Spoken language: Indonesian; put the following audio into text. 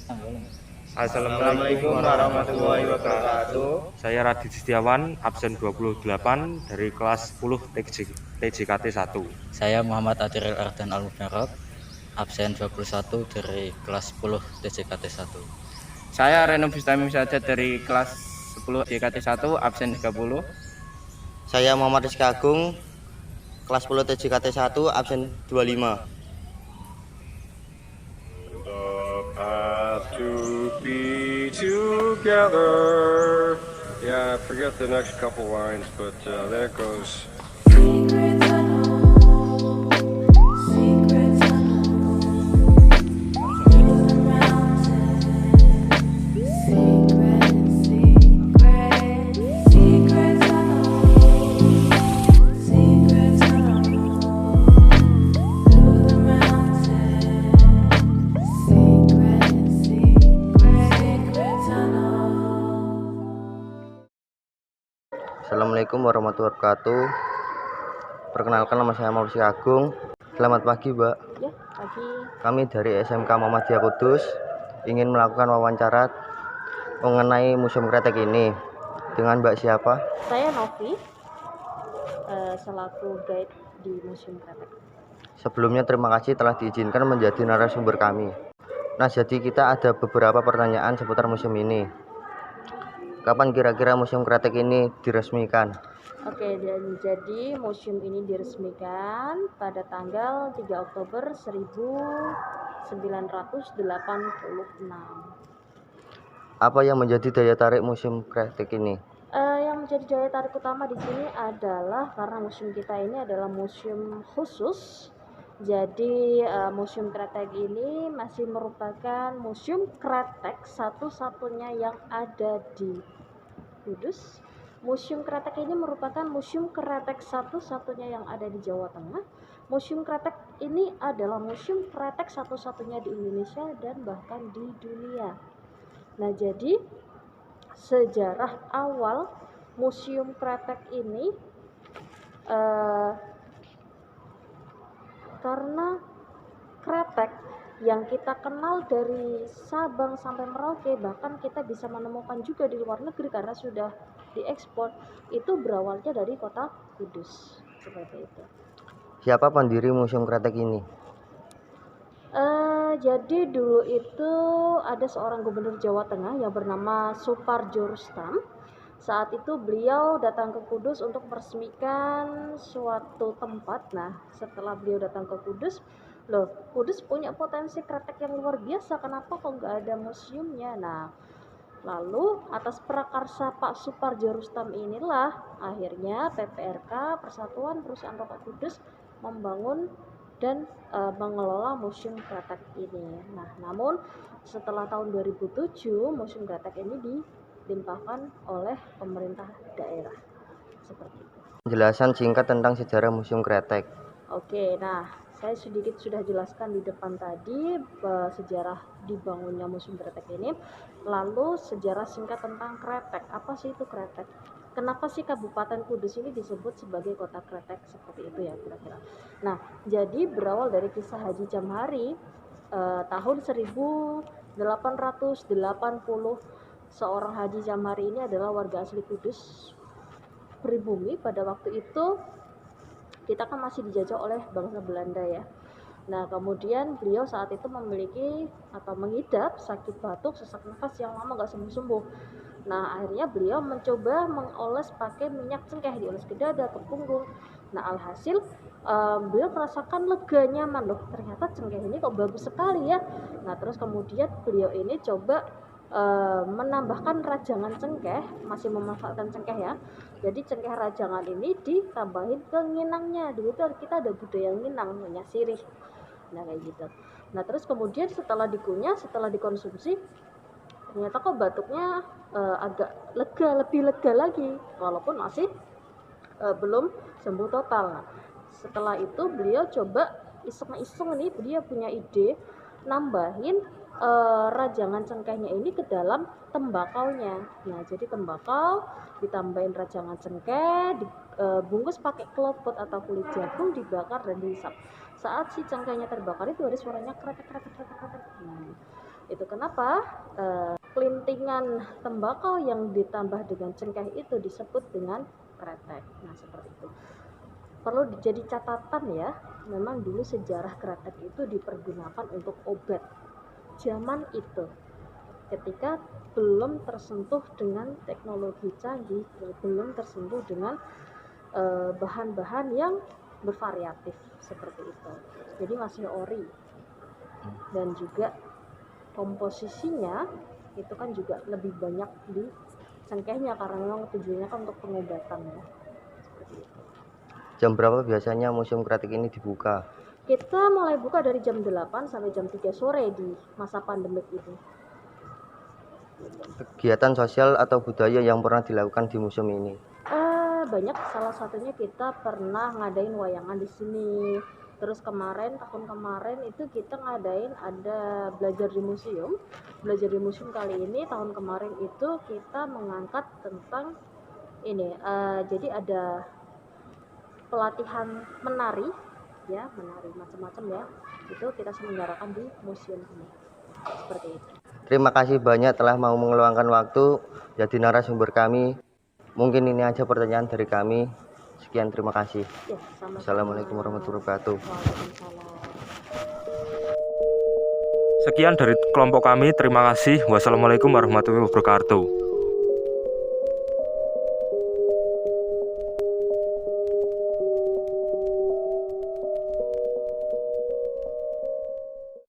Assalamualaikum warahmatullahi wabarakatuh. Saya Radit Setiawan, absen 28 dari kelas 10 TJKT 1. Saya Muhammad Adil Ardan Al-Mubarak, absen 21 dari kelas 10 TJKT 1. Saya Reno Bustami Sajat dari kelas 10 TJKT 1, absen 30. Saya Muhammad Rizky Agung, kelas 10 TJKT 1, absen 25. To be together. Yeah, I forget the next couple lines, but there it goes. Assalamualaikum warahmatullahi wabarakatuh. Perkenalkan, nama saya Muhammad Rizky Agung. Selamat pagi, Mbak. Ya, pagi. Kami dari SMK Muhammadiyah Kudus ingin melakukan wawancara mengenai Museum Kretek ini. Dengan Mbak siapa? Saya Novi, selaku guide di Museum Kretek. Sebelumnya terima kasih telah diizinkan menjadi narasumber kami. Nah, jadi kita ada beberapa pertanyaan seputar museum ini. Kapan kira-kira Museum Kretek ini diresmikan? Oke, dan jadi museum ini diresmikan pada tanggal 3 Oktober 1986. Apa yang menjadi daya tarik Museum Kretek ini? Yang menjadi daya tarik utama di sini adalah karena museum kita ini adalah museum khusus. Jadi Museum Kretek ini masih merupakan museum kretek satu-satunya yang ada di Kudus. Museum Kretek ini merupakan museum kretek satu-satunya yang ada di Jawa Tengah. Museum Kretek ini adalah museum kretek satu-satunya di Indonesia dan bahkan di dunia. Nah, jadi sejarah awal Museum Kretek ini karena kretek yang kita kenal dari Sabang sampai Merauke, bahkan kita bisa menemukan juga di luar negeri karena sudah diekspor, itu berawalnya dari kota Kudus, seperti itu. Siapa pendiri Museum Kretek ini? Jadi dulu itu ada seorang gubernur Jawa Tengah yang bernama Suparjo Rustam. Saat itu beliau datang ke Kudus untuk meresmikan suatu tempat. Nah, setelah beliau datang ke Kudus, loh, Kudus punya potensi kretek yang luar biasa, kenapa kok nggak ada museumnya? Nah, lalu atas prakarsa Pak Suparjo Rustam inilah akhirnya PPRK, Persatuan Perusahaan Rokok Kudus, membangun dan mengelola Museum Kretek ini. Nah, namun setelah tahun 2007 Museum Kretek ini dilimpahkan oleh pemerintah daerah, seperti itu. Penjelasan singkat tentang sejarah Museum Kretek. Oke, nah saya sedikit sudah jelaskan di depan tadi sejarah dibangunnya Museum Kretek ini. Lalu sejarah singkat tentang Kretek. Apa sih itu Kretek? Kenapa sih Kabupaten Kudus ini disebut sebagai kota Kretek, seperti itu ya kira-kira. Nah, jadi berawal dari kisah Haji Jamhari tahun 1880. Seorang Haji Jamhari ini adalah warga asli Kudus pribumi. Pada waktu itu kita kan masih dijajah oleh bangsa Belanda ya. Nah, kemudian beliau saat itu memiliki atau mengidap sakit batuk, sesak nafas yang lama gak sembuh-sembuh. Nah, akhirnya beliau mencoba mengoles pakai minyak cengkeh, dioles ke dada, ke punggung. Nah, alhasil beliau merasakan lega, nyaman, loh ternyata cengkeh ini kok bagus sekali ya. Nah, terus kemudian beliau ini coba menambahkan rajangan cengkeh, masih memanfaatkan cengkeh ya. Jadi cengkeh rajangan ini ditambahin ke nginangnya. Dulu tuh kita ada budaya nginang, namanya sirih. Nah, kayak gitu. Nah, terus kemudian setelah dikunyah, setelah dikonsumsi, ternyata kok batuknya agak lega, lebih lega lagi, walaupun masih belum sembuh total. Nah, setelah itu beliau coba iseng-iseng nih, dia punya ide nambahin rajangan cengkehnya ini ke dalam tembakaunya. Nah, jadi tembakau ditambahin rajangan cengkeh, dibungkus pakai klopot atau kulit jagung, dibakar dan dihisap. Saat si cengkehnya terbakar itu ada suaranya kretek kretek kretek kretek. Itu kenapa pelintingan tembakau yang ditambah dengan cengkeh itu disebut dengan kretek. Nah, seperti itu. Perlu jadi catatan ya, memang dulu sejarah kretek itu dipergunakan untuk obat. Zaman itu, ketika belum tersentuh dengan teknologi canggih, belum tersentuh dengan bahan-bahan yang bervariatif seperti itu. Jadi masih ori. Dan juga komposisinya itu kan juga lebih banyak di cengkehnya karena memang tujuannya kan untuk pengobatan ya. Seperti itu. Jam berapa biasanya museum kretek ini dibuka? Kita mulai buka dari jam 8 sampai jam 3 sore di masa pandemik ini. Kegiatan sosial atau budaya yang pernah dilakukan di museum ini? Banyak, salah satunya kita pernah ngadain wayangan di sini. Terus tahun kemarin itu kita ngadain ada belajar di museum. Belajar di museum kali ini tahun kemarin itu kita mengangkat tentang ini. Jadi ada pelatihan menari, ya menari macam-macam ya. Itu kita selenggarakan di museum ini. Seperti itu. Terima kasih banyak telah mau meluangkan waktu jadi narasumber kami. Mungkin ini aja pertanyaan dari kami. Sekian, terima kasih. Ya, sama-sama. Assalamualaikum warahmatullahi wabarakatuh. Waalaikumsalam. Sekian dari kelompok kami, terima kasih. Wassalamualaikum warahmatullahi wabarakatuh.